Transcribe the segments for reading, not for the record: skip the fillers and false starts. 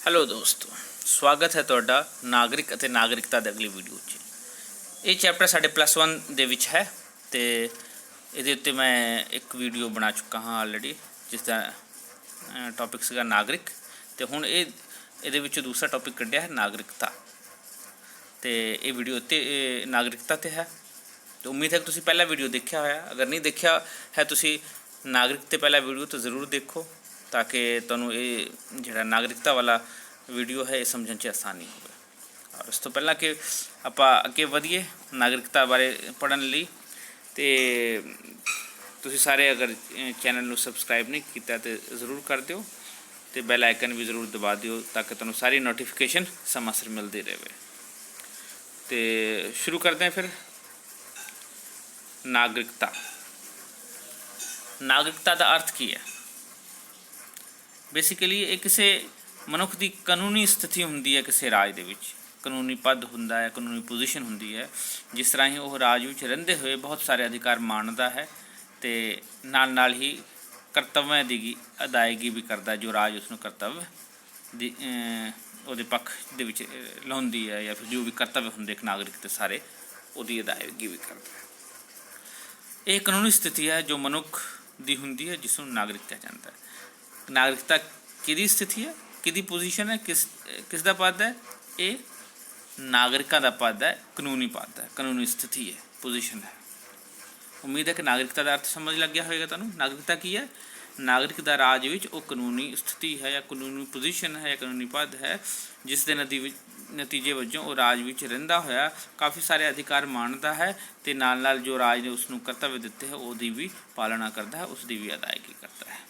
Hello ਦੋਸਤੋ, ਸਵਾਗਤ ਹੈ ਤੁਹਾਡਾ ਨਾਗਰਿਕ ਅਤੇ ਨਾਗਰਿਕਤਾ ਦੇ ਅਗਲੀ ਵੀਡੀਓ 'ਚ। ਇਹ ਚੈਪਟਰ ਸਾਡੇ +1 ਦੇ ਵਿੱਚ ਹੈ ਅਤੇ ਇਹਦੇ ਉੱਤੇ ਮੈਂ ਇੱਕ ਵੀਡੀਓ ਬਣਾ ਚੁੱਕਾ ਹਾਂ ਆਲਰੇਡੀ, ਜਿਸ ਦਾ ਟੌਪਿਕ ਸੀਗਾ ਨਾਗਰਿਕ, ਅਤੇ ਹੁਣ ਇਹਦੇ ਵਿੱਚੋਂ ਦੂਸਰਾ ਟੌਪਿਕ ਕੱਢਿਆ ਹੈ ਨਾਗਰਿਕਤਾ, ਅਤੇ ਇਹ ਵੀਡੀਓ ਉੱਤੇ ਨਾਗਰਿਕਤਾ 'ਤੇ ਹੈ। ਅਤੇ ਉਮੀਦ ਹੈ ਕਿ ਤੁਸੀਂ ਪਹਿਲਾ ਵੀਡੀਓ ਦੇਖਿਆ ਹੋਇਆ। ਅਗਰ ਨਹੀਂ ਦੇਖਿਆ ਹੈ ਤੁਸੀਂ ਨਾਗਰਿਕ 'ਤੇ ਪਹਿਲਾ ਵੀਡੀਓ ਤਾਂ ਜ਼ਰੂਰ ਦੇਖੋ, ਤਾਂ ਕਿ ਤੁਹਾਨੂੰ ਇਹ ਜਿਹੜਾ ਨਾਗਰਿਕਤਾ ਵਾਲਾ ਵੀਡੀਓ ਹੈ ਇਹ ਸਮਝਣ 'ਚ ਆਸਾਨੀ ਹੋਵੇ। ਔਰ ਉਸ ਤੋਂ ਪਹਿਲਾਂ ਕਿ ਆਪਾਂ ਅੱਗੇ ਵਧੀਏ ਨਾਗਰਿਕਤਾ ਬਾਰੇ ਪੜ੍ਹਨ ਲਈ, ਅਤੇ ਤੁਸੀਂ ਸਾਰੇ ਅਗਰ ਚੈਨਲ ਨੂੰ ਸਬਸਕ੍ਰਾਈਬ ਨਹੀਂ ਕੀਤਾ ਤਾਂ ਜ਼ਰੂਰ ਕਰ ਦਿਓ, ਅਤੇ ਬੈਲ ਆਈਕਨ ਵੀ ਜ਼ਰੂਰ ਦਬਾ ਦਿਓ ਤਾਂ ਕਿ ਤੁਹਾਨੂੰ ਸਾਰੀ ਨੋਟੀਫਿਕੇਸ਼ਨ ਸਮਾਂ ਸਿਰ ਮਿਲਦੀ ਰਹੇ। ਅਤੇ ਸ਼ੁਰੂ ਕਰਦੇ ਹਾਂ ਫਿਰ। ਨਾਗਰਿਕਤਾ ਦਾ ਅਰਥ ਕੀ ਹੈ? ਬੇਸਿਕਲੀ ਇਹ ਕਿਸੇ ਮਨੁੱਖ ਦੀ ਕਾਨੂੰਨੀ ਸਥਿਤੀ ਹੁੰਦੀ ਹੈ ਕਿਸੇ ਰਾਜ ਦੇ ਵਿੱਚ। ਕਾਨੂੰਨੀ ਪਦ ਹੁੰਦਾ ਹੈ, ਕਾਨੂੰਨੀ ਪੋਜੀਸ਼ਨ ਹੁੰਦੀ ਹੈ, ਜਿਸ ਤਰ੍ਹਾਂ ਹੀ ਉਹ ਰਾਜ ਵਿੱਚ ਰਹਿੰਦੇ ਹੋਏ ਬਹੁਤ ਸਾਰੇ ਅਧਿਕਾਰ ਮਾਣਦਾ ਹੈ ਅਤੇ ਨਾਲ ਹੀ ਕਰਤੱਵਾਂ ਦੀ ਅਦਾਇਗੀ ਵੀ ਕਰਦਾ, ਜੋ ਰਾਜ ਉਸਨੂੰ ਕਰਤੱਵ ਦੀ ਉਹਦੇ ਪੱਖ ਦੇ ਵਿੱਚ ਲਾਉਂਦੀ ਹੈ, ਜਾਂ ਫਿਰ ਜੋ ਵੀ ਕਰਤੱਵ ਹੁੰਦੇ ਇੱਕ ਨਾਗਰਿਕ 'ਤੇ ਸਾਰੇ, ਉਹਦੀ ਅਦਾਇਗੀ ਵੀ ਕਰਦਾ ਹੈ। ਇਹ ਕਾਨੂੰਨੀ ਸਥਿਤੀ ਹੈ ਜੋ ਮਨੁੱਖ ਦੀ ਹੁੰਦੀ ਹੈ, ਜਿਸ ਨੂੰ ਨਾਗਰਿਕ ਕਿਹਾ ਜਾਂਦਾ ਹੈ। ਨਾਗਰਿਕਤਾ ਕਿਹਦੀ ਸਥਿਤੀ ਹੈ, ਕਿਹਦੀ ਪੋਜੀਸ਼ਨ ਹੈ, ਕਿਸ ਦਾ ਪਦ ਹੈ? ਇਹ ਨਾਗਰਿਕਾਂ ਦਾ ਪਦ ਹੈ, ਕਾਨੂੰਨੀ ਪਦ ਹੈ, ਕਾਨੂੰਨੀ ਸਥਿਤੀ ਹੈ, ਪੋਜੀਸ਼ਨ ਹੈ। ਉਮੀਦ ਹੈ ਕਿ ਨਾਗਰਿਕਤਾ ਦਾ ਅਰਥ ਸਮਝ ਲੱਗਿਆ ਹੋਵੇਗਾ ਤੁਹਾਨੂੰ। ਨਾਗਰਿਕਤਾ ਕੀ ਹੈ? ਨਾਗਰਿਕ ਦਾ ਰਾਜ ਵਿੱਚ ਉਹ ਕਾਨੂੰਨੀ ਸਥਿਤੀ ਹੈ, ਜਾਂ ਕਾਨੂੰਨੀ ਪੋਜੀਸ਼ਨ ਹੈ, ਜਾਂ ਕਾਨੂੰਨੀ ਪਦ ਹੈ, ਜਿਸ ਦੇ ਨਤੀਜੇ ਵਜੋਂ ਉਹ ਰਾਜ ਵਿੱਚ ਰਹਿੰਦਾ ਹੋਇਆ ਕਾਫੀ ਸਾਰੇ ਅਧਿਕਾਰ ਮਾਣਦਾ ਹੈ, ਅਤੇ ਨਾਲ ਜੋ ਰਾਜ ਨੇ ਉਸਨੂੰ ਕਰਤੱਵ ਦਿੱਤੇ ਹੈ ਉਹਦੀ ਵੀ ਪਾਲਣਾ ਕਰਦਾ ਹੈ, ਉਸ ਦੀ ਵੀ ਅਦਾਇਗੀ ਕਰਦਾ ਹੈ।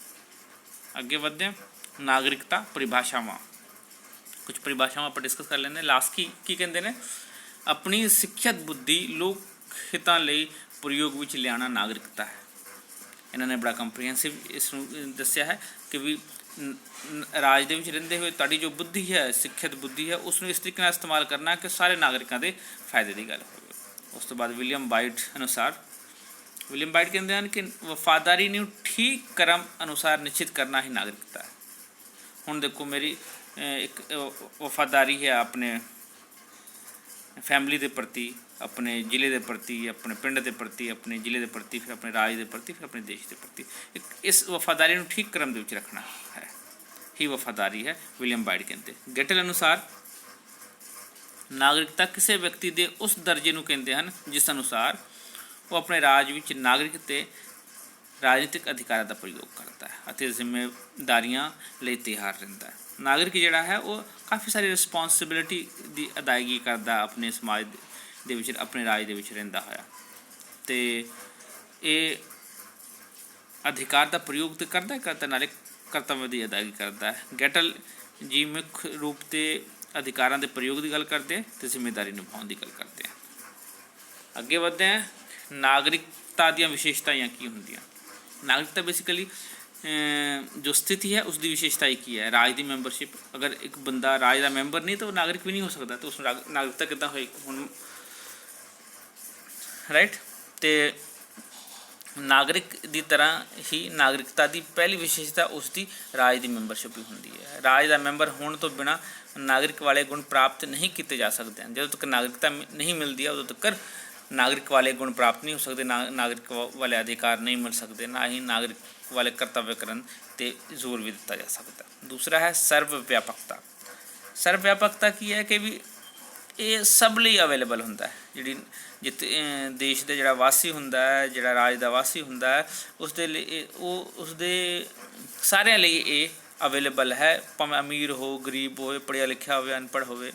ਅੱਗੇ ਵਧਦੇ ਹਾਂ। ਨਾਗਰਿਕਤਾ ਪਰਿਭਾਸ਼ਾਵਾਂ, ਕੁਝ ਪਰਿਭਾਸ਼ਾਵਾਂ ਆਪਾਂ ਡਿਸਕਸ ਕਰ ਲੈਂਦੇ। ਲਾਸਕੀ ਕੀ ਕਹਿੰਦੇ ਨੇ? ਆਪਣੀ ਸਿੱਖਿਅਤ ਬੁੱਧੀ ਲੋਕ ਹਿੱਤਾਂ ਲਈ ਪ੍ਰਯੋਗ ਵਿੱਚ ਲਿਆਉਣਾ ਨਾਗਰਿਕਤਾ ਹੈ। ਇਹਨਾਂ ਨੇ ਬੜਾ ਕੰਪਰੀਹੈਂਸਿਵ ਇਸ ਨੂੰ ਦੱਸਿਆ ਹੈ ਕਿ ਵੀ ਰਾਜ ਦੇ ਵਿੱਚ ਰਹਿੰਦੇ ਹੋਏ ਤੁਹਾਡੀ ਜੋ ਬੁੱਧੀ ਹੈ, ਸਿੱਖਿਅਤ ਬੁੱਧੀ ਹੈ, ਉਸ ਨੂੰ ਇਸ ਤਰੀਕੇ ਨਾਲ ਇਸਤੇਮਾਲ ਕਰਨਾ ਕਿ ਸਾਰੇ ਨਾਗਰਿਕਾਂ ਦੇ ਫਾਇਦੇ ਦੀ ਗੱਲ ਹੋਵੇ। ਉਸ ਤੋਂ ਬਾਅਦ ਵਿਲੀਅਮ ਬਾਈਟ ਕਹਿੰਦੇ ਹਨ ਕਿ ਵਫਾਦਾਰੀ ਨੂੰ ਠੀਕ ਕਰਮ ਅਨੁਸਾਰ ਨਿਸ਼ਚਿਤ ਕਰਨਾ ਹੀ ਨਾਗਰਿਕਤਾ ਹੈ। ਹੁਣ ਦੇਖੋ, ਮੇਰੀ ਇੱਕ ਵਫਾਦਾਰੀ ਹੈ ਆਪਣੇ ਫੈਮਿਲੀ ਦੇ ਪ੍ਰਤੀ, ਆਪਣੇ ਜ਼ਿਲ੍ਹੇ ਦੇ ਪ੍ਰਤੀ, ਆਪਣੇ ਪਿੰਡ ਦੇ ਪ੍ਰਤੀ, ਆਪਣੇ ਜ਼ਿਲ੍ਹੇ ਦੇ ਪ੍ਰਤੀ, ਫਿਰ ਆਪਣੇ ਰਾਜ ਦੇ ਪ੍ਰਤੀ, ਫਿਰ ਆਪਣੇ ਦੇਸ਼ ਦੇ ਪ੍ਰਤੀ। ਇਸ ਵਫਾਦਾਰੀ ਨੂੰ ਠੀਕ ਕਰਮ ਦੇ ਵਿੱਚ ਰੱਖਣਾ ਹੈ ਹੀ ਵਫਾਦਾਰੀ ਹੈ, ਵਿਲੀਅਮ ਬਾਈਟ ਕਹਿੰਦੇ। ਗੈਟਲ ਅਨੁਸਾਰ ਨਾਗਰਿਕਤਾ ਕਿਸੇ ਵਿਅਕਤੀ ਦੇ ਉਸ ਦਰਜੇ ਨੂੰ ਕਹਿੰਦੇ ਹਨ ਜਿਸ ਅਨੁਸਾਰ ਉਹ ਆਪਣੇ ਰਾਜ ਵਿੱਚ ਨਾਗਰਿਕ ਅਤੇ ਰਾਜਨੀਤਿਕ ਅਧਿਕਾਰਾਂ ਦਾ ਪ੍ਰਯੋਗ ਕਰਦਾ ਹੈ ਅਤੇ ਜ਼ਿੰਮੇਦਾਰੀਆਂ ਲਈ ਤਿਆਰ ਰਹਿੰਦਾ ਹੈ। ਨਾਗਰਿਕ ਜਿਹੜਾ ਹੈ ਉਹ ਕਾਫੀ ਸਾਰੀ ਰਿਸਪੋਂਸੀਬਿਲਿਟੀ ਦੀ ਅਦਾਇਗੀ ਕਰਦਾ ਆਪਣੇ ਸਮਾਜ ਦੇ ਵਿੱਚ, ਆਪਣੇ ਰਾਜ ਦੇ ਵਿੱਚ ਰਹਿੰਦਾ ਹੋਇਆ, ਅਤੇ ਇਹ ਅਧਿਕਾਰ ਦਾ ਪ੍ਰਯੋਗ ਤਾਂ ਕਰਦਾ ਨਾਲੇ ਕਰਤੱਵ ਦੀ ਅਦਾਇਗੀ ਕਰਦਾ ਹੈ। ਗੈਟਲ ਜੀ ਮੁੱਖ ਰੂਪ 'ਤੇ ਅਧਿਕਾਰਾਂ ਦੇ ਪ੍ਰਯੋਗ ਦੀ ਗੱਲ ਕਰਦੇ ਅਤੇ ਜ਼ਿੰਮੇਦਾਰੀ ਨਿਭਾਉਣ ਦੀ ਗੱਲ ਕਰਦੇ ਹਨ। ਅੱਗੇ ਵਧਦੇ ਹਾਂ। ਨਾਗਰਿਕਤਾ ਦੀਆਂ ਵਿਸ਼ੇਸ਼ਤਾਵਾਂ ਕੀ ਹੁੰਦੀਆਂ? ਨਾਗਰਿਕਤਾ ਬੇਸਿਕਲੀ ਜੋ ਸਥਿਤੀ ਹੈ ਉਸ ਦੀ ਵਿਸ਼ੇਸ਼ਤਾ ਕੀ ਹੈ? ਰਾਜ ਦੀ ਮੈਂਬਰਸ਼ਿਪ। ਅਗਰ ਇੱਕ ਬੰਦਾ ਰਾਜ ਦਾ ਮੈਂਬਰ ਨਹੀਂ ਤਾਂ ਉਹ ਨਾਗਰਿਕ ਵੀ ਨਹੀਂ ਹੋ ਸਕਦਾ, ਤਾਂ ਉਸ ਨੂੰ ਨਾਗਰਿਕਤਾ ਕਿੱਦਾਂ ਹੋਏਗੀ? ਹੁਣ ਰਾਈਟ। ਅਤੇ ਨਾਗਰਿਕ ਦੀ ਤਰ੍ਹਾਂ ਹੀ ਨਾਗਰਿਕਤਾ ਦੀ ਪਹਿਲੀ ਵਿਸ਼ੇਸ਼ਤਾ ਉਸ ਦੀ ਰਾਜ ਦੀ ਮੈਂਬਰਸ਼ਿਪ ਹੀ ਹੁੰਦੀ ਹੈ। ਰਾਜ ਦਾ ਮੈਂਬਰ ਹੋਣ ਤੋਂ ਬਿਨਾਂ ਨਾਗਰਿਕ ਵਾਲੇ ਗੁਣ ਪ੍ਰਾਪਤ ਨਹੀਂ ਕੀਤੇ ਜਾ ਸਕਦੇ ਹਨ। ਜਦੋਂ ਤੱਕ ਨਾਗਰਿਕਤਾ ਨਹੀਂ ਮਿਲਦੀ ਹੈ ਉਦੋਂ ਤੱਕ ਨਾਗਰਿਕ ਵਾਲੇ ਗੁਣ ਪ੍ਰਾਪਤ ਨਹੀਂ ਹੋ ਸਕਦੇ, ਨਾਗਰਿਕ ਵਾਲੇ ਅਧਿਕਾਰ ਨਹੀਂ ਮਿਲ ਸਕਦੇ, ਨਾ ਹੀ ਨਾਗਰਿਕ ਵਾਲੇ ਕਰਤੱਵ ਕਰਨ 'ਤੇ ਜ਼ੋਰ ਵੀ ਦਿੱਤਾ ਜਾ ਸਕਦਾ। ਦੂਸਰਾ ਹੈ ਸਰਵ ਵਿਆਪਕਤਾ। ਸਰਵ ਵਿਆਪਕਤਾ ਕੀ ਹੈ ਕਿ ਵੀ ਇਹ ਸਭ ਲਈ ਅਵੇਲੇਬਲ ਹੁੰਦਾ ਹੈ। ਜਿੱਥੇ ਦੇਸ਼ ਦਾ ਜਿਹੜਾ ਵਾਸੀ ਹੁੰਦਾ ਹੈ, ਜਿਹੜਾ ਰਾਜ ਦਾ ਵਾਸੀ ਹੁੰਦਾ ਹੈ, ਉਸਦੇ ਲਈ ਉਸਦੇ ਸਾਰਿਆਂ ਲਈ ਇਹ ਅਵੇਲੇਬਲ ਹੈ, ਭਾਵੇਂ ਅਮੀਰ ਹੋ, ਗਰੀਬ ਹੋਵੇ, ਪੜ੍ਹਿਆ ਲਿਖਿਆ ਹੋਵੇ, ਅਨਪੜ੍ਹ ਹੋਵੇ,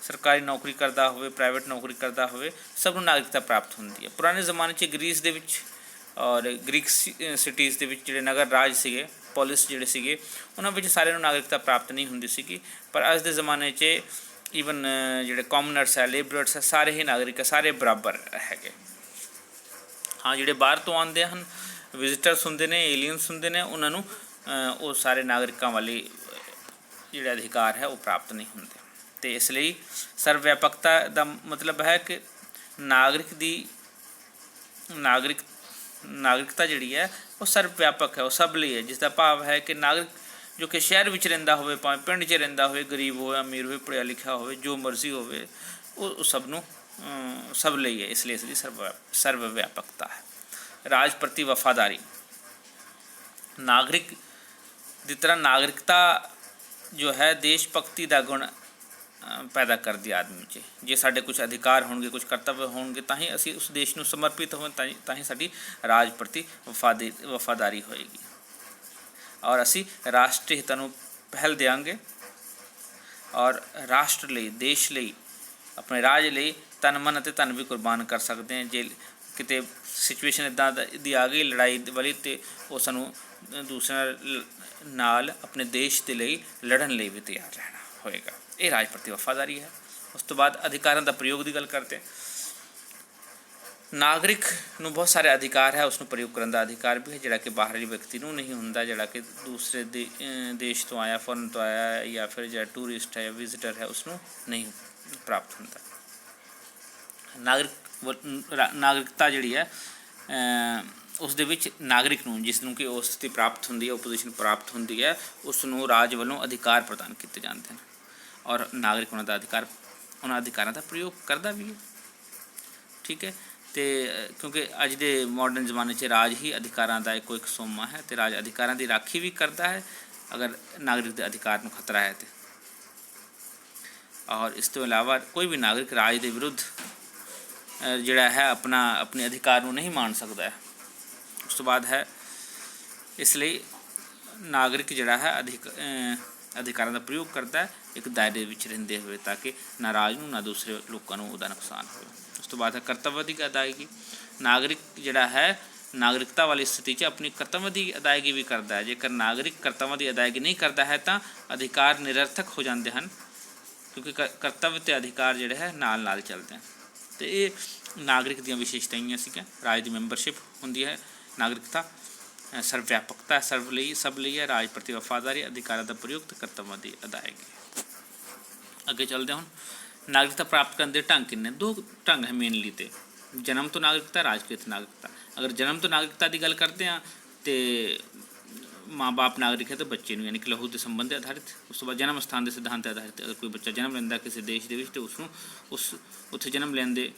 ਸਰਕਾਰੀ ਨੌਕਰੀ ਕਰਦਾ ਹੋਵੇ, ਪ੍ਰਾਈਵੇਟ ਨੌਕਰੀ ਕਰਦਾ ਹੋਵੇ, ਸਭ ਨੂੰ ਨਾਗਰਿਕਤਾ ਪ੍ਰਾਪਤ ਹੁੰਦੀ ਹੈ। ਪੁਰਾਣੇ ਜ਼ਮਾਨੇ 'ਚ ਗ੍ਰੀਸ ਦੇ ਵਿੱਚ ਔਰ ਗ੍ਰੀਕ ਸਿਟੀਜ਼ ਦੇ ਵਿੱਚ ਜਿਹੜੇ ਨਗਰ ਰਾਜ ਸੀਗੇ, ਪੋਲਿਸ ਜਿਹੜੇ ਸੀਗੇ, ਉਹਨਾਂ ਵਿੱਚ ਸਾਰਿਆਂ ਨੂੰ ਨਾਗਰਿਕਤਾ ਪ੍ਰਾਪਤ ਨਹੀਂ ਹੁੰਦੀ ਸੀਗੀ। ਪਰ ਅੱਜ ਦੇ ਜ਼ਮਾਨੇ 'ਚ ਈਵਨ ਜਿਹੜੇ ਕਾਮਨਰਸ ਹੈ, ਲੇਬਰਰਸ ਹੈ, ਸਾਰੇ ਹੀ ਨਾਗਰਿਕ ਹੈ, ਸਾਰੇ ਬਰਾਬਰ ਹੈਗੇ। ਹਾਂ, ਜਿਹੜੇ ਬਾਹਰ ਤੋਂ ਆਉਂਦੇ ਹਨ, ਵਿਜ਼ਿਟਰਸ ਹੁੰਦੇ ਨੇ, ਏਲੀਅਨਸ ਹੁੰਦੇ ਨੇ, ਉਹਨਾਂ ਨੂੰ ਉਹ ਸਾਰੇ ਨਾਗਰਿਕਾਂ ਵਾਲੇ ਜਿਹੜੇ ਅਧਿਕਾਰ ਹੈ ਉਹ ਪ੍ਰਾਪਤ ਨਹੀਂ ਹੁੰਦੇ। ਅਤੇ ਇਸ ਲਈ ਸਰਵ ਵਿਆਪਕਤਾ ਦਾ ਮਤਲਬ ਹੈ ਕਿ ਨਾਗਰਿਕਤਾ ਜਿਹੜੀ ਹੈ ਉਹ ਸਰਵ ਵਿਆਪਕ ਹੈ, ਉਹ ਸਭ ਲਈ ਹੈ, ਜਿਸ ਦਾ ਭਾਵ ਹੈ ਕਿ ਨਾਗਰਿਕ ਜੋ ਕਿ ਸ਼ਹਿਰ ਵਿੱਚ ਰਹਿੰਦਾ ਹੋਵੇ, ਭਾਵੇਂ ਪਿੰਡ 'ਚ ਰਹਿੰਦਾ ਹੋਵੇ, ਗਰੀਬ ਹੋਵੇ, ਅਮੀਰ ਹੋਵੇ, ਪੜ੍ਹਿਆ ਲਿਖਿਆ ਹੋਵੇ, ਜੋ ਮਰਜ਼ੀ ਹੋਵੇ, ਉਹ ਸਭ ਨੂੰ ਸਭ ਲਈ ਹੈ। ਇਸ ਲਈ ਇਸ ਦੀ ਸਰਵ ਵਿਆਪਕਤਾ ਹੈ। ਰਾਜ ਪ੍ਰਤੀ ਵਫਾਦਾਰੀ। ਨਾਗਰਿਕ ਦੀ ਤਰ੍ਹਾਂ ਨਾਗਰਿਕਤਾ ਜੋ ਹੈ ਦੇਸ਼ ਭਗਤੀ ਦਾ ਗੁਣ ਪੈਦਾ ਕਰਦੀ ਆਦਮੀ 'ਚ। ਜੇ ਸਾਡੇ ਕੁਝ ਅਧਿਕਾਰ ਹੋਣਗੇ, ਕੁਝ ਕਰਤੱਵ ਹੋਣਗੇ, ਤਾਂ ਹੀ ਅਸੀਂ ਉਸ ਦੇਸ਼ ਨੂੰ ਸਮਰਪਿਤ ਹੋਵਾਂ, ਤਾਂ ਹੀ ਸਾਡੀ ਰਾਜ ਪ੍ਰਤੀ ਵਫਾਦਾਰੀ ਹੋਏਗੀ, ਔਰ ਅਸੀਂ ਰਾਸ਼ਟਰੀ ਹਿੱਤਾਂ ਨੂੰ ਪਹਿਲ ਦਿਆਂਗੇ, ਔਰ ਰਾਸ਼ਟਰ ਲਈ, ਦੇਸ਼ ਲਈ, ਆਪਣੇ ਰਾਜ ਲਈ ਤਨ ਮਨ ਅਤੇ ਧਨ ਵੀ ਕੁਰਬਾਨ ਕਰ ਸਕਦੇ ਹਾਂ। ਜੇ ਕਿਤੇ ਸਿਚੁਏਸ਼ਨ ਇੱਦਾਂ ਦੀ ਆ ਗਈ ਲੜਾਈ ਵਾਲੀ, ਅਤੇ ਉਹ ਸਾਨੂੰ ਦੂਸਰਿਆਂ ਨਾਲ ਆਪਣੇ ਦੇਸ਼ ਦੇ ਲਈ ਲੜਨ ਲਈ ਵੀ ਤਿਆਰ ਰਹਿਣਾ ਹੋਏਗਾ। ਇਹ ਰਾਜ ਪ੍ਰਤੀ ਵਫਾਦਾਰੀ ਹੈ। ਉਸ ਤੋਂ ਬਾਅਦ ਅਧਿਕਾਰਾਂ ਦਾ ਪ੍ਰਯੋਗ ਦੀ ਗੱਲ ਕਰਦੇ। ਨਾਗਰਿਕ ਨੂੰ ਬਹੁਤ ਸਾਰੇ ਅਧਿਕਾਰ ਹੈ, ਉਸ ਨੂੰ ਪ੍ਰਯੋਗ ਕਰਨ ਦਾ ਅਧਿਕਾਰ ਵੀ ਹੈ, ਜਿਹੜਾ ਕਿ ਬਾਹਰੀ ਵਿਅਕਤੀ ਨੂੰ ਨਹੀਂ ਹੁੰਦਾ, ਜਿਹੜਾ ਕਿ ਦੂਸਰੇ ਦੇਸ਼ ਤੋਂ ਆਇਆ, ਫੋਰਨ ਤੋਂ ਆਇਆ, ਜਾਂ ਫਿਰ ਜਿਹੜਾ ਟੂਰਿਸਟ ਹੈ ਜਾਂ ਵਿਜ਼ਿਟਰ ਹੈ, ਉਸ ਨੂੰ ਨਹੀਂ ਪ੍ਰਾਪਤ ਹੁੰਦਾ। ਨਾਗਰਿਕਤਾ ਜਿਹੜੀ ਹੈ ਉਸ ਦੇ ਵਿੱਚ ਨਾਗਰਿਕ ਨੂੰ, ਜਿਸ ਨੂੰ ਕਿ ਉਸ ਸਥਿਤੀ ਪ੍ਰਾਪਤ ਹੁੰਦੀ ਹੈ, ਉਹ ਪੋਜੀਸ਼ਨ ਪ੍ਰਾਪਤ ਹੁੰਦੀ ਹੈ, ਉਸ ਨੂੰ ਰਾਜ ਵੱਲੋਂ ਅਧਿਕਾਰ ਪ੍ਰਦਾਨ ਕੀਤੇ ਜਾਂਦੇ ਹਨ, ਔਰ ਨਾਗਰਿਕ ਉਹਨਾਂ ਅਧਿਕਾਰਾਂ ਦਾ ਪ੍ਰਯੋਗ ਕਰਦਾ ਵੀ ਹੈ। ਠੀਕ ਹੈ। ਅਤੇ ਕਿਉਂਕਿ ਅੱਜ ਦੇ ਮਾਡਰਨ ਜ਼ਮਾਨੇ 'ਚ ਰਾਜ ਹੀ ਅਧਿਕਾਰਾਂ ਦਾ ਇੱਕੋ ਇੱਕ ਸੋਮਾ ਹੈ, ਅਤੇ ਰਾਜ ਅਧਿਕਾਰਾਂ ਦੀ ਰਾਖੀ ਵੀ ਕਰਦਾ ਹੈ ਅਗਰ ਨਾਗਰਿਕ ਦੇ ਅਧਿਕਾਰ ਨੂੰ ਖਤਰਾ ਹੈ ਅਤੇ ਔਰ ਇਸ ਤੋਂ ਇਲਾਵਾ ਕੋਈ ਵੀ ਨਾਗਰਿਕ ਰਾਜ ਦੇ ਵਿਰੁੱਧ ਜਿਹੜਾ ਹੈ ਆਪਣੇ ਅਧਿਕਾਰ ਨੂੰ ਨਹੀਂ ਮਾਣ ਸਕਦਾ ਹੈ। ਉਸ ਤੋਂ ਬਾਅਦ ਹੈ, ਇਸ ਲਈ ਨਾਗਰਿਕ ਜਿਹੜਾ ਹੈ ਅਧਿਕਾਰਾਂ ਦਾ ਪ੍ਰਯੋਗ ਕਰਦਾ ਹੈ ਇੱਕ ਦਾਇਰੇ ਵਿੱਚ ਰਹਿੰਦੇ ਹੋਏ, ਤਾਂ ਕਿ ਨਾ ਰਾਜ ਨੂੰ ਨਾ ਦੂਸਰੇ ਲੋਕਾਂ ਨੂੰ ਉਹਦਾ ਨੁਕਸਾਨ ਹੋਵੇ। ਉਸ ਤੋਂ ਬਾਅਦ ਹੈ ਕਰਤੱਵਾਂ ਦੀ ਅਦਾਇਗੀ। ਨਾਗਰਿਕ ਜਿਹੜਾ ਹੈ ਨਾਗਰਿਕਤਾ ਵਾਲੀ ਸਥਿਤੀ 'ਚ ਆਪਣੀ ਕਰਤੱਵਾਂ ਦੀ ਅਦਾਇਗੀ ਵੀ ਕਰਦਾ ਹੈ। ਜੇਕਰ ਨਾਗਰਿਕ ਕਰਤੱਵਾਂ ਦੀ ਅਦਾਇਗੀ ਨਹੀਂ ਕਰਦਾ ਹੈ ਤਾਂ ਅਧਿਕਾਰ ਨਿਰਰਥਕ ਹੋ ਜਾਂਦੇ ਹਨ, ਕਿਉਂਕਿ ਕਰਤੱਵ ਅਤੇ ਅਧਿਕਾਰ ਜਿਹੜੇ ਹੈ ਨਾਲ ਨਾਲ ਚੱਲਦੇ ਹਨ। ਅਤੇ ਇਹ ਨਾਗਰਿਕ ਦੀਆਂ ਵਿਸ਼ੇਸ਼ਤਾਵਾਂ ਸੀਗੀਆਂ। ਰਾਜ ਦੀ ਮੈਂਬਰਸ਼ਿਪ ਹੁੰਦੀ ਹੈ, ਨਾਗਰਿਕਤਾ, ਸਰਵ ਵਿਆਪਕਤਾ ਸਭ ਲਈ ਹੈ, ਰਾਜ ਪ੍ਰਤੀ ਵਫਾਦਾਰੀ, ਅਧਿਕਾਰਾਂ ਦਾ ਪ੍ਰਯੋਗ ਅਤੇ ਕਰਤੱਵਾਂ ਦੀ ਅਦਾਇਗੀ। ਅੱਗੇ ਚੱਲਦੇ ਹੁਣ। ਨਾਗਰਿਕਤਾ ਪ੍ਰਾਪਤ ਕਰਨ ਦੇ ਢੰਗ ਕਿੰਨੇ? 2 ਢੰਗ ਹੈ ਮੇਨਲੀ। ਅਤੇ ਜਨਮ ਤੋਂ ਨਾਗਰਿਕਤਾ, ਰਾਜਕ੍ਰਿਤ ਨਾਗਰਿਕਤਾ। ਅਗਰ ਜਨਮ ਤੋਂ ਨਾਗਰਿਕਤਾ ਦੀ ਗੱਲ ਕਰਦੇ ਹਾਂ ਅਤੇ ਮਾਂ ਬਾਪ ਨਾਗਰਿਕ ਹੈ ਤਾਂ ਬੱਚੇ ਨੂੰ, ਯਾਨੀ ਕਿ ਲਹੂ ਦੇ ਸੰਬੰਧ 'ਤੇ ਆਧਾਰਿਤ। ਉਸ ਤੋਂ ਬਾਅਦ ਜਨਮ ਸਥਾਨ ਦੇ ਸਿਧਾਂਤ 'ਤੇ ਆਧਾਰਿਤ। ਅਗਰ ਕੋਈ ਬੱਚਾ ਜਨਮ ਲੈਂਦਾ ਕਿਸੇ ਦੇਸ਼ ਦੇ ਵਿੱਚ, ਅਤੇ ਉਸਨੂੰ ਉੱਥੇ ਜਨਮ ਲੈਣ ਦੇ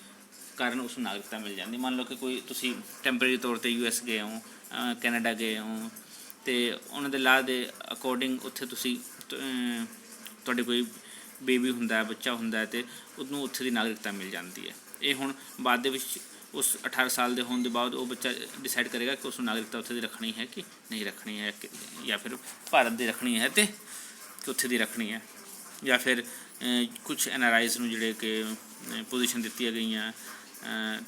ਕਾਰਨ ਉਸ ਨੂੰ ਨਾਗਰਿਕਤਾ ਮਿਲ ਜਾਂਦੀ। ਮੰਨ ਲਓ ਕਿ ਕੋਈ ਤੁਸੀਂ ਟੈਂਪਰੇਰੀ ਤੌਰ 'ਤੇ US ਗਏ ਹੋ, ਕੈਨੇਡਾ ਗਏ ਹੋ, ਅਤੇ ਉਹਨਾਂ ਦੇ ਲਾਅ ਦੇ ਅਕੋਰਡਿੰਗ ਉੱਥੇ ਤੁਸੀਂ ਤੁਹਾਡੇ ਕੋਈ ਬੇਬੀ ਹੁੰਦਾ, ਬੱਚਾ ਹੁੰਦਾ, ਅਤੇ ਉਹਨੂੰ ਉੱਥੇ ਦੀ ਨਾਗਰਿਕਤਾ ਮਿਲ ਜਾਂਦੀ ਹੈ। ਇਹ ਹੁਣ ਬਾਅਦ ਦੇ ਵਿੱਚ ਉਸ 18 ਸਾਲ ਦੇ ਹੋਣ ਦੇ ਬਾਅਦ ਉਹ ਬੱਚਾ ਡਿਸਾਈਡ ਕਰੇਗਾ ਕਿ ਉਸ ਨੂੰ ਨਾਗਰਿਕਤਾ ਉੱਥੇ ਦੀ ਰੱਖਣੀ ਹੈ ਕਿ ਨਹੀਂ ਰੱਖਣੀ ਹੈ, ਜਾਂ ਫਿਰ ਭਾਰਤ ਦੀ ਰੱਖਣੀ ਹੈ ਅਤੇ ਕਿ ਉੱਥੇ ਦੀ ਰੱਖਣੀ ਹੈ, ਜਾਂ ਫਿਰ ਕੁਛ NRIs ਨੂੰ ਜਿਹੜੇ ਕਿ ਪੋਜੀਸ਼ਨ ਦਿੱਤੀਆਂ ਗਈਆਂ,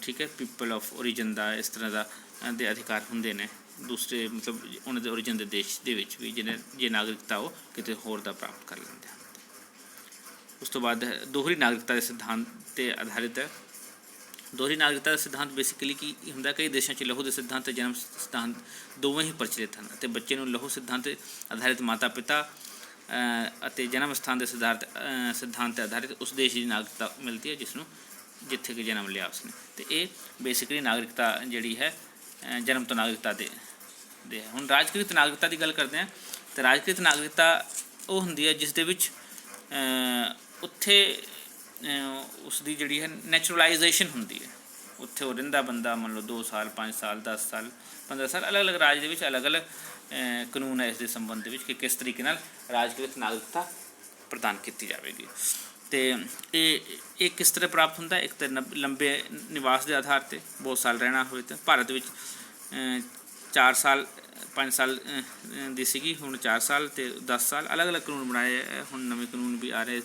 ਠੀਕ ਹੈ, ਪੀਪਲ ਆਫ ਓਰੀਜਨ ਦਾ, ਇਸ ਤਰ੍ਹਾਂ ਦਾ ਦੇ ਅਧਿਕਾਰ ਹੁੰਦੇ ਨੇ ਦੂਸਰੇ, ਮਤਲਬ ਉਹਨਾਂ ਦੇ ਓਰੀਜਨ ਦੇ ਦੇਸ਼ ਦੇ ਵਿੱਚ ਵੀ, ਜੇ ਨਾਗਰਿਕਤਾ ਉਹ ਕਿਤੇ ਹੋਰ ਦਾ ਪ੍ਰਾਪਤ ਕਰ ਲੈਂਦੇ ਹਨ। ਉਸ ਤੋਂ ਬਾਅਦ ਦੋਹਰੀ ਨਾਗਰਿਕਤਾ ਦੇ ਸਿਧਾਂਤ 'ਤੇ ਆਧਾਰਿਤ ਹੈ। ਦੋਹਰੀ ਨਾਗਰਿਕਤਾ ਦਾ ਸਿਧਾਂਤ ਬੇਸਿਕਲੀ ਕੀ ਹੁੰਦਾ? ਕਈ ਦੇਸ਼ਾਂ 'ਚ ਲਹੂ ਦੇ ਸਿਧਾਂਤ ਅਤੇ ਜਨਮ ਸਿਧਾਂਤ ਦੋਵੇਂ ਹੀ ਪ੍ਰਚਲਿਤ ਹਨ, ਅਤੇ ਬੱਚੇ ਨੂੰ ਲਹੂ ਸਿਧਾਂਤ 'ਤੇ ਆਧਾਰਿਤ ਮਾਤਾ ਪਿਤਾ ਅਤੇ ਜਨਮ ਸਥਾਨ ਦੇ ਸਿਧਾਂਤ 'ਤੇ ਆਧਾਰਿਤ ਉਸ ਦੇਸ਼ ਦੀ ਨਾਗਰਿਕਤਾ ਮਿਲਦੀ ਹੈ ਜਿੱਥੇ ਕਿ ਜਨਮ ਲਿਆ ਉਸਨੇ। ਅਤੇ ਇਹ ਬੇਸਿਕਲੀ ਨਾਗਰਿਕਤਾ ਜਿਹੜੀ ਹੈ ਜਨਮ ਤੋਂ ਨਾਗਰਿਕਤਾ ਦੇ ਹੈ। ਹੁਣ ਰਾਜਕ੍ਰਿਤ ਨਾਗਰਿਕਤਾ ਦੀ ਗੱਲ ਕਰਦੇ ਹਾਂ, ਤਾਂ ਰਾਜਕ੍ਰਿਤ ਨਾਗਰਿਕਤਾ ਉਹ ਹੁੰਦੀ ਹੈ ਜਿਸ ਦੇ ਵਿੱਚ ਉੱਥੇ ਉਸ ਦੀ ਜਿਹੜੀ ਹੈ ਨੈਚੁਰਲਾਈਜੇਸ਼ਨ ਹੁੰਦੀ ਹੈ। ਉੱਥੇ ਉਹ ਰਹਿੰਦਾ ਬੰਦਾ, ਮੰਨ ਲਓ 2 ਸਾਲ 5 ਸਾਲ 10 ਸਾਲ 15 ਸਾਲ, ਅਲੱਗ-ਅਲੱਗ ਰਾਜ ਦੇ ਵਿੱਚ ਅਲੱਗ-ਅਲੱਗ ਕਾਨੂੰਨ ਹੈ ਇਸ ਦੇ ਸੰਬੰਧ ਦੇ ਵਿੱਚ ਕਿ ਕਿਸ ਤਰੀਕੇ ਨਾਲ ਰਾਜਕ੍ਰਿਤ ਨਾਗਰਿਕਤਾ ਪ੍ਰਦਾਨ ਕੀਤੀ ਜਾਵੇਗੀ। ਅਤੇ ਇਹ ਕਿਸ ਤਰ੍ਹਾਂ ਪ੍ਰਾਪਤ ਹੁੰਦਾ? ਇੱਕ ਤਾਂ ਲੰਬੇ ਨਿਵਾਸ ਦੇ ਆਧਾਰ 'ਤੇ, ਬਹੁਤ ਸਾਲ ਰਹਿਣਾ ਹੋਵੇ ਤਾਂ। ਭਾਰਤ ਵਿੱਚ 4 ਸਾਲ 5 ਸਾਲ ਦੀ ਸੀਗੀ, ਹੁਣ 4 ਸਾਲ ਅਤੇ 10 ਸਾਲ, ਅਲੱਗ-ਅਲੱਗ ਕਾਨੂੰਨ ਬਣਾਏ, ਹੁਣ ਨਵੇਂ ਕਾਨੂੰਨ ਵੀ ਆ ਰਹੇ।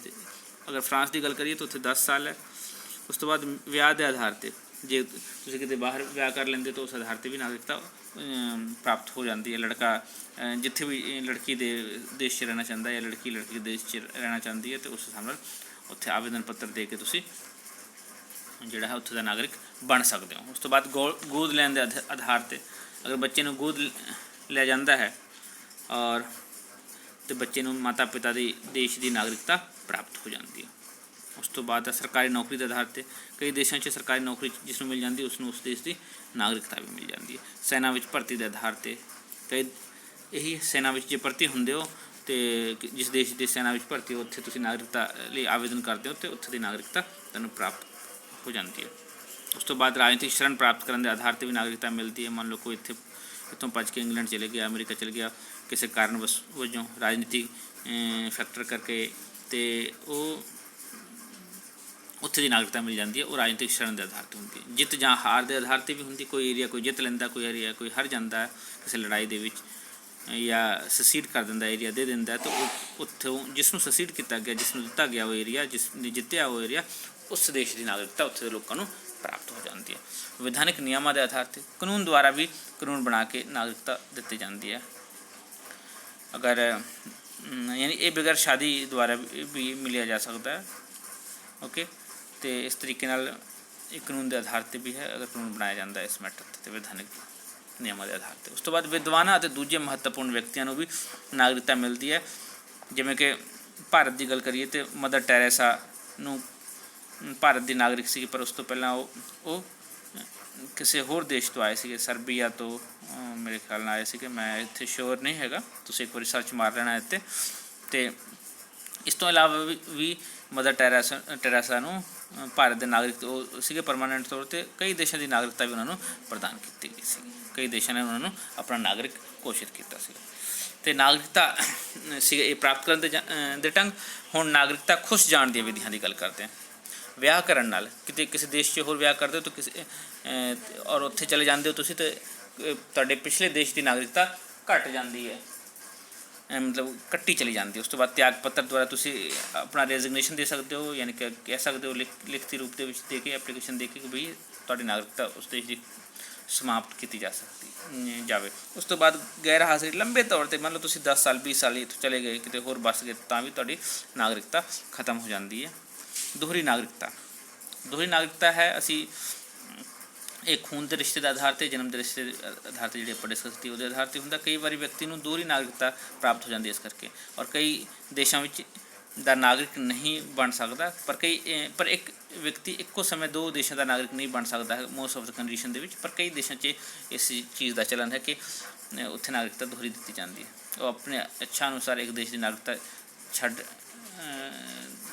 ਅਗਰ ਫਰਾਂਸ ਦੀ ਗੱਲ ਕਰੀਏ ਤਾਂ ਉੱਥੇ 10 ਸਾਲ ਹੈ। ਉਸ ਤੋਂ ਬਾਅਦ ਵਿਆਹ ਦੇ ਆਧਾਰ 'ਤੇ, ਜੇ ਤੁਸੀਂ ਕਿਤੇ ਬਾਹਰ ਵਿਆਹ ਕਰ ਲੈਂਦੇ ਤਾਂ ਉਸ ਆਧਾਰ 'ਤੇ ਵੀ ਨਾਗਰਿਕਤਾ ਪ੍ਰਾਪਤ ਹੋ ਜਾਂਦੀ ਹੈ। ਲੜਕਾ ਜਿੱਥੇ ਵੀ ਲੜਕੀ ਦੇ ਦੇਸ਼ 'ਚ ਰਹਿਣਾ ਚਾਹੁੰਦਾ, ਜਾਂ ਲੜਕੀ ਦੇ ਦੇਸ਼ 'ਚ ਰਹਿਣਾ ਚਾਹੁੰਦੀ ਹੈ, ਅਤੇ ਉਸ ਹਿਸਾਬ ਨਾਲ ਉੱਥੇ ਆਵੇਦਨ ਪੱਤਰ ਦੇ ਕੇ ਤੁਸੀਂ ਜਿਹੜਾ ਹੈ ਉੱਥੇ ਦਾ ਨਾਗਰਿਕ ਬਣ ਸਕਦੇ ਹੋ। ਉਸ ਤੋਂ ਬਾਅਦ ਗੋਦ ਲੈਣ ਦੇ ਆਧਾਰ 'ਤੇ, ਅਗਰ ਬੱਚੇ ਨੂੰ ਗੋਦ ਲਿਆ ਜਾਂਦਾ ਹੈ ਔਰ ਅਤੇ ਬੱਚੇ ਨੂੰ ਮਾਤਾ ਪਿਤਾ ਦੇ ਦੇਸ਼ ਦੀ ਨਾਗਰਿਕਤਾ ਪ੍ਰਾਪਤ ਹੋ ਜਾਂਦੀ ਹੈ। ਉਸ ਤੋਂ ਬਾਅਦ ਸਰਕਾਰੀ ਨੌਕਰੀ ਦੇ ਆਧਾਰ 'ਤੇ, ਕਈ ਦੇਸ਼ਾਂ 'ਚ ਸਰਕਾਰੀ ਨੌਕਰੀ ਜਿਸ ਨੂੰ ਮਿਲ ਜਾਂਦੀ ਉਸ ਨੂੰ ਉਸ ਦੇਸ਼ ਦੀ ਨਾਗਰਿਕਤਾ ਵੀ ਮਿਲ ਜਾਂਦੀ ਹੈ। ਸੈਨਾ ਵਿੱਚ ਭਰਤੀ ਦੇ ਆਧਾਰ 'ਤੇ, ਇਹੀ ਸੈਨਾ ਵਿੱਚ ਜੇ ਭਰਤੀ ਹੁੰਦੇ ਹੋ ਤੇ ਜਿਸ ਦੇਸ਼ ਦੀ ਸੈਨਾ ਵਿੱਚ ਭਰਤੀ ਹੋ ਉੱਥੇ ਤੁਸੀਂ ਨਾਗਰਿਕਤਾ ਲਈ ਆਵੇਦਨ ਕਰਦੇ ਹੋ ਤੇ ਉੱਥੇ ਦੀ ਨਾਗਰਿਕਤਾ ਤੁਹਾਨੂੰ ਪ੍ਰਾਪਤ ਹੋ ਜਾਂਦੀ ਹੈ। ਉਸ ਤੋਂ ਬਾਅਦ ਰਾਜਨੀਤਿਕ ਸ਼ਰਨ ਪ੍ਰਾਪਤ ਕਰਨ ਦੇ ਆਧਾਰ 'ਤੇ ਵੀ ਨਾਗਰਿਕਤਾ ਮਿਲਦੀ ਹੈ। ਮੰਨ ਲਓ ਕੋਈ ਇੱਥੋਂ ਭੱਜ ਕੇ ਇੰਗਲੈਂਡ ਚਲੇ ਗਿਆ, ਅਮਰੀਕਾ ਚਲੇ ਗਿਆ ਕਿਸੇ ਕਾਰਨ ਵਜੋਂ, ਰਾਜਨੀਤੀ ਫੈਕਟਰ ਕਰਕੇ, ਤੇ ਉਹ ਉੱਥੇ ਦੀ ਨਾਗਰਿਕਤਾ ਮਿਲ ਜਾਂਦੀ ਹੈ। ਉਹ ਰਾਜਨੀਤਿਕ ਸ਼ਰਨ ਦੇ ਆਧਾਰ 'ਤੇ ਹੁੰਦੀ ਹੈ। ਜਿੱਤ ਜਾਂ ਹਾਰ ਦੇ ਆਧਾਰ 'ਤੇ ਵੀ ਹੁੰਦੀ, ਕੋਈ ਏਰੀਆ ਕੋਈ ਜਿੱਤ ਲੈਂਦਾ, ਕੋਈ ਏਰੀਆ ਕੋਈ ਹਾਰ ਜਾਂਦਾ ਕਿਸੇ ਲੜਾਈ ਦੇ ਵਿੱਚ, ਜਾਂ ਸਸੀਡ ਕਰ ਦਿੰਦਾ, ਏਰੀਆ ਦੇ ਦਿੰਦਾ, ਤਾਂ ਉਹ ਉੱਥੋਂ ਜਿਸ ਨੂੰ ਸਸੀਡ ਕੀਤਾ ਗਿਆ, ਜਿਸ ਨੂੰ ਦਿੱਤਾ ਗਿਆ ਉਹ ਏਰੀਆ, ਜਿਸ ਨੇ ਜਿੱਤਿਆ ਉਹ ਏਰੀਆ, ਉਸ ਦੇਸ਼ ਦੀ ਨਾਗਰਿਕਤਾ ਉੱਥੇ ਦੇ ਲੋਕਾਂ ਨੂੰ ਪ੍ਰਾਪਤ ਹੋ ਜਾਂਦੀ ਹੈ। ਵਿਧਾਨਿਕ ਨਿਯਮਾਂ ਦੇ ਆਧਾਰ 'ਤੇ ਕਾਨੂੰਨ ਦੁਆਰਾ ਵੀ ਕਾਨੂੰਨ ਬਣਾ ਕੇ ਨਾਗਰਿਕਤਾ ਦਿੱਤੀ ਜਾਂਦੀ ਹੈ। ਅਗਰ ਯਾਨੀ ਇਹ ਬਗੈਰ ਸ਼ਾਦੀ ਦੁਆਰਾ ਵੀ ਮਿਲਿਆ ਜਾ ਸਕਦਾ ਹੈ। ਓਕੇ, ਤੇ ਇਸ ਤਰੀਕੇ ਨਾਲ ਇਹ ਕਾਨੂੰਨ ਦੇ ਆਧਾਰ 'ਤੇ ਵੀ ਹੈ, ਅਗਰ ਕਾਨੂੰਨ ਬਣਾਇਆ ਜਾਂਦਾ ਇਸ ਮੈਟਰ 'ਤੇ ਵਿਧਾਨਿਕ ਨਿਯਮਾਂ ਦੇ ਆਧਾਰ 'ਤੇ। ਉਸ ਤੋਂ ਬਾਅਦ ਵਿਦਵਾਨਾਂ ਅਤੇ ਦੂਜੇ ਮਹੱਤਵਪੂਰਨ ਵਿਅਕਤੀਆਂ ਨੂੰ ਵੀ ਨਾਗਰਿਕਤਾ ਮਿਲਦੀ ਹੈ। ਜਿਵੇਂ ਕਿ ਭਾਰਤ ਦੀ ਗੱਲ ਕਰੀਏ ਤਾਂ ਮਦਰ ਟੈਰੇਸਾ ਨੂੰ ਭਾਰਤ ਦੀ ਨਾਗਰਿਕ ਸੀ, ਪਰ ਉਸ ਤੋਂ ਪਹਿਲਾਂ ਉਹ ਕਿਸੇ ਹੋਰ ਦੇਸ਼ ਤੋਂ ਆਏ ਸੀਗੇ, ਸਰਬੀਆ ਤੋਂ ਮੇਰੇ ਖਿਆਲ ਨਾਲ ਆਏ ਸੀਗੇ, ਮੈਂ ਇੱਥੇ ਸ਼ੋਰ ਨਹੀਂ ਹੈਗਾ, ਤੁਸੀਂ ਇੱਕ ਵਾਰੀ ਸਰਚ ਮਾਰ ਲੈਣਾ ਇੱਥੇ। ਅਤੇ ਇਸ ਤੋਂ ਇਲਾਵਾ ਵੀ ਮਦਰ ਟੈਰੇਸਾ ਨੂੰ ਭਾਰਤ ਦੇ ਨਾਗਰਿਕ ਉਹ ਸੀਗੇ ਪਰਮਾਨੈਂਟ ਤੌਰ 'ਤੇ, ਕਈ ਦੇਸ਼ਾਂ ਦੀ ਨਾਗਰਿਕਤਾ ਵੀ ਉਹਨਾਂ ਨੂੰ ਪ੍ਰਦਾਨ ਕੀਤੀ ਗਈ ਸੀ। ਕਈ ਦੇਸ਼ਾਂ ਨੇ ਉਹਨਾਂ ਨੂੰ ਆਪਣਾ ਨਾਗਰਿਕ ਘੋਸ਼ਿਤ ਕੀਤਾ ਸੀ। ਅਤੇ ਨਾਗਰਿਕਤਾ ਸੀ ਇਹ ਪ੍ਰਾਪਤ ਕਰਨ ਦੇ ਢੰਗ। ਹੁਣ ਨਾਗਰਿਕਤਾ ਖੁਸ਼ ਜਾਣ ਦੀਆਂ ਵਿਧੀਆਂ ਦੀ ਗੱਲ ਕਰਦੇ ਹਾਂ। ਵਿਆਹ ਕਰਨ ਨਾਲ, ਕਿਤੇ ਕਿਸੇ ਦੇਸ਼ 'ਚ ਹੋਰ ਵਿਆਹ ਕਰਦੇ ਹੋ ਤਾਂ ਕਿਸੇ ਔਰ ਉੱਥੇ ਚਲੇ ਜਾਂਦੇ ਹੋ ਤੁਸੀਂ, ਤਾਂ ਤੁਹਾਡੇ ਪਿਛਲੇ ਦੇਸ਼ ਦੀ ਨਾਗਰਿਕਤਾ ਘੱਟ ਜਾਂਦੀ ਹੈ, ਮਤਲਬ ਕੱਟੀ ਚਲੀ ਜਾਂਦੀ ਹੈ। ਉਸ ਤੋਂ ਬਾਅਦ ਤਿਆਗ ਪੱਤਰ ਦੁਆਰਾ ਤੁਸੀਂ ਆਪਣਾ ਰੈਜ਼ਿਗਨੇਸ਼ਨ ਦੇ ਸਕਦੇ ਹੋ, ਯਾਨੀ ਕਿ ਕਹਿ ਸਕਦੇ ਹੋ ਲਿਖਤੀ ਰੂਪ ਦੇ ਵਿੱਚ ਦੇ ਕੇ, ਐਪਲੀਕੇਸ਼ਨ ਦੇ ਕੇ ਕਿ ਬਈ ਤੁਹਾਡੀ ਨਾਗਰਿਕਤਾ ਉਸ ਦੇਸ਼ ਦੀ ਸਮਾਪਤ ਕੀਤੀ ਜਾ ਸਕਦੀ ਜਾਵੇ। ਉਸ ਤੋਂ ਬਾਅਦ ਗੈਰ ਹਾਜ਼ਰੀ ਲੰਬੇ ਤੌਰ 'ਤੇ, ਮੰਨ ਲਓ ਤੁਸੀਂ 10 ਸਾਲ 20 ਸਾਲ ਇੱਥੋਂ ਚਲੇ ਗਏ, ਕਿਤੇ ਹੋਰ ਵੱਸ ਗਏ, ਤਾਂ ਵੀ ਤੁਹਾਡੀ ਨਾਗਰਿਕਤਾ ਖਤਮ ਹੋ ਜਾਂਦੀ ਹੈ। ਦੋਹਰੀ ਨਾਗਰਿਕਤਾ ਹੈ ਅਸੀਂ ਇਹ ਖੂਨ ਦੇ ਰਿਸ਼ਤੇ ਦੇ ਆਧਾਰ 'ਤੇ, ਜਨਮ ਦੇ ਰਿਸ਼ਤੇ ਦੇ ਆਧਾਰ 'ਤੇ ਜਿਹੜੀ ਆਪਾਂ ਡਿਸਕਸ ਕੀਤੀ ਉਹਦੇ ਆਧਾਰ 'ਤੇ ਹੁੰਦਾ। ਕਈ ਵਾਰੀ ਵਿਅਕਤੀ ਨੂੰ ਦੋਹਰੀ ਨਾਗਰਿਕਤਾ ਪ੍ਰਾਪਤ ਹੋ ਜਾਂਦੀ ਇਸ ਕਰਕੇ, ਔਰ ਕਈ ਦੇਸ਼ਾਂ ਵਿੱਚ ਦਾ ਨਾਗਰਿਕ ਨਹੀਂ ਬਣ ਸਕਦਾ, ਪਰ ਇੱਕ ਵਿਅਕਤੀ ਇੱਕੋ ਸਮੇਂ ਦੋ ਦੇਸ਼ਾਂ ਦਾ ਨਾਗਰਿਕ ਨਹੀਂ ਬਣ ਸਕਦਾ ਹੈ ਮੋਸਟ ਆਫ ਦ ਕੰਡੀਸ਼ਨ ਦੇ ਵਿੱਚ। ਪਰ ਕਈ ਦੇਸ਼ਾਂ 'ਚ ਇਸ ਚੀਜ਼ ਦਾ ਚਲਨ ਹੈ ਕਿ ਉੱਥੇ ਨਾਗਰਿਕਤਾ ਦੋਹਰੀ ਦਿੱਤੀ ਜਾਂਦੀ ਹੈ। ਉਹ ਆਪਣੇ ਇੱਛਾ ਅਨੁਸਾਰ ਇੱਕ ਦੇਸ਼ ਦੀ ਨਾਗਰਿਕਤਾ ਛੱਡ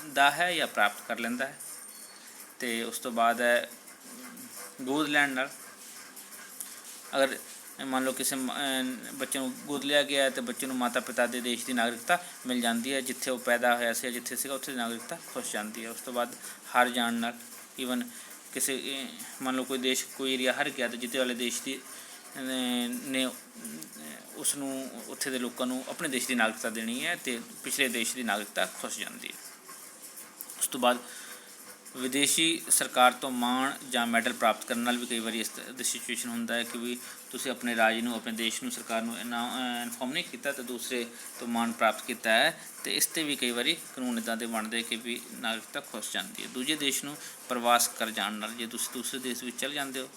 ਦਾ ਹੈ ਜਾਂ ਪ੍ਰਾਪਤ ਕਰ ਲੈਂਦਾ ਹੈ। ਅਤੇ ਉਸ ਤੋਂ ਬਾਅਦ ਹੈ ਗੋਦ ਲੈਣ ਨਾਲ। ਅਗਰ ਮੰਨ ਲਓ ਕਿਸੇ ਬੱਚੇ ਨੂੰ ਗੋਦ ਲਿਆ ਗਿਆ ਅਤੇ ਬੱਚੇ ਨੂੰ ਮਾਤਾ ਪਿਤਾ ਦੇ ਦੇਸ਼ ਦੀ ਨਾਗਰਿਕਤਾ ਮਿਲ ਜਾਂਦੀ ਹੈ, ਜਿੱਥੇ ਉਹ ਪੈਦਾ ਹੋਇਆ ਸੀ, ਜਿੱਥੇ ਸੀਗਾ ਉੱਥੇ ਦੀ ਨਾਗਰਿਕਤਾ ਖੁੱਸ ਜਾਂਦੀ ਹੈ। ਉਸ ਤੋਂ ਬਾਅਦ ਹਾਰ ਜਾਣ ਨਾਲ, ਈਵਨ ਕਿਸੇ ਮੰਨ ਲਓ ਕੋਈ ਦੇਸ਼ ਕੋਈ ਏਰੀਆ ਹਾਰ ਗਿਆ, ਅਤੇ ਜਿੱਤੇ ਵਾਲੇ ਦੇਸ਼ ਦੀ ਨੇ ਉਸ ਨੂੰ ਉੱਥੇ ਦੇ ਲੋਕਾਂ ਨੂੰ ਆਪਣੇ ਦੇਸ਼ ਦੀ ਨਾਗਰਿਕਤਾ ਦੇਣੀ ਹੈ, ਅਤੇ ਪਿਛਲੇ ਦੇਸ਼ ਦੀ ਨਾਗਰਿਕਤਾ ਖੁੱਸ ਜਾਂਦੀ ਹੈ। ਉਸ ਤੋਂ ਬਾਅਦ ਵਿਦੇਸ਼ੀ ਸਰਕਾਰ ਤੋਂ ਮਾਣ ਜਾਂ ਮੈਡਲ ਪ੍ਰਾਪਤ ਕਰਨ ਨਾਲ ਵੀ ਕਈ ਵਾਰੀ ਇਸ ਦੀ ਸਿਚੁਏਸ਼ਨ ਹੁੰਦਾ ਹੈ ਕਿ ਵੀ ਤੁਸੀਂ ਆਪਣੇ ਰਾਜ ਨੂੰ, ਆਪਣੇ ਦੇਸ਼ ਨੂੰ, ਸਰਕਾਰ ਨੂੰ ਇਨਫੋਰਮ ਨਹੀਂ ਕੀਤਾ ਅਤੇ ਦੂਸਰੇ ਤੋਂ ਮਾਣ ਪ੍ਰਾਪਤ ਕੀਤਾ ਹੈ, ਅਤੇ ਇਸ 'ਤੇ ਵੀ ਕਈ ਵਾਰੀ ਕਾਨੂੰਨ ਇੱਦਾਂ ਦੇ ਬਣਦੇ ਕਿ ਵੀ ਨਾਗਰਿਕਤਾ ਖੁੱਸ ਜਾਂਦੀ ਹੈ। ਦੂਜੇ ਦੇਸ਼ ਨੂੰ ਪ੍ਰਵਾਸ ਕਰ ਜਾਣ ਨਾਲ, ਜੇ ਤੁਸੀਂ ਦੂਸਰੇ ਦੇਸ਼ ਵਿੱਚ ਚਲੇ ਜਾਂਦੇ ਹੋ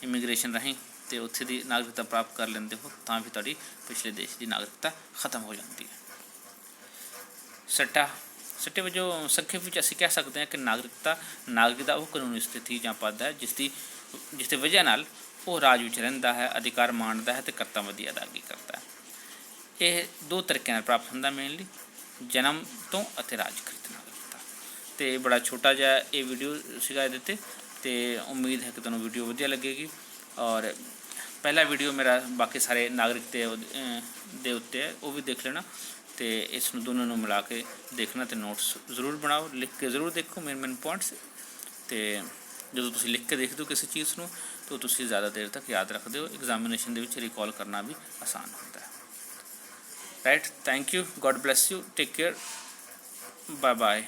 ਇਮੀਗ੍ਰੇਸ਼ਨ ਰਾਹੀਂ ਅਤੇ ਉੱਥੇ ਦੀ ਨਾਗਰਿਕਤਾ ਪ੍ਰਾਪਤ ਕਰ ਲੈਂਦੇ ਹੋ, ਤਾਂ ਵੀ ਤੁਹਾਡੀ ਪਿਛਲੇ ਦੇਸ਼ ਦੀ ਨਾਗਰਿਕਤਾ ਖਤਮ ਹੋ ਜਾਂਦੀ ਹੈ। ਸੱਟੇ ਵਜੋਂ ਸੰਖੇਪ ਵਿੱਚ ਅਸੀਂ ਕਹਿ ਸਕਦੇ ਹਾਂ ਕਿ ਨਾਗਰਿਕ ਦਾ ਉਹ ਕਾਨੂੰਨੀ ਸਥਿਤੀ ਜਾਂ ਪਦ ਹੈ ਜਿਸ ਦੀ ਵਜ੍ਹਾ ਨਾਲ ਉਹ ਰਾਜ ਵਿੱਚ ਰਹਿੰਦਾ ਹੈ, ਅਧਿਕਾਰ ਮਾਣਦਾ ਹੈ ਅਤੇ ਕਰਤੱਵਾਂ ਦੀ ਅਦਾਇਗੀ ਕਰਦਾ ਹੈ। ਇਹ ਦੋ ਤਰੀਕਿਆਂ ਨਾਲ ਪ੍ਰਾਪਤ ਹੁੰਦਾ, ਮੇਨਲੀ ਜਨਮ ਤੋਂ ਅਤੇ ਰਾਜਕ੍ਰਿਤ ਨਾਗਰਿਕਤਾ। ਅਤੇ ਬੜਾ ਛੋਟਾ ਜਿਹਾ ਇਹ ਵੀਡੀਓ ਸੀਗਾ ਇਹਦੇ 'ਤੇ, ਅਤੇ ਉਮੀਦ ਹੈ ਕਿ ਤੁਹਾਨੂੰ ਵੀਡੀਓ ਵਧੀਆ ਲੱਗੇਗੀ। ਔਰ ਪਹਿਲਾ ਵੀਡੀਓ ਮੇਰਾ ਬਾਕੀ ਸਾਰੇ ਨਾਗਰਿਕ ਦੇ ਉੱਤੇ ਹੈ, ਉਹ ਵੀ ਦੇਖ ਲੈਣਾ, ਅਤੇ ਇਸ ਨੂੰ ਦੋਨੋਂ ਨੂੰ ਮਿਲਾ ਕੇ ਦੇਖਣਾ ਅਤੇ ਨੋਟਸ ਜ਼ਰੂਰ ਬਣਾਓ, ਲਿਖ ਕੇ ਜ਼ਰੂਰ ਦੇਖੋ ਮੇਨ ਪੁਆਇੰਟਸ। ਅਤੇ ਜਦੋਂ ਤੁਸੀਂ ਲਿਖ ਕੇ ਦੇਖਦੇ ਹੋ ਕਿਸੇ ਚੀਜ਼ ਨੂੰ ਤਾਂ ਤੁਸੀਂ ਜ਼ਿਆਦਾ ਦੇਰ ਤੱਕ ਯਾਦ ਰੱਖਦੇ ਹੋ, ਐਗਜ਼ਾਮੀਨੇਸ਼ਨ ਦੇ ਵਿੱਚ ਰਿਕਾਲ ਕਰਨਾ ਵੀ ਆਸਾਨ ਹੁੰਦਾ ਹੈ। Right, thank you, God bless you, take care, bye bye.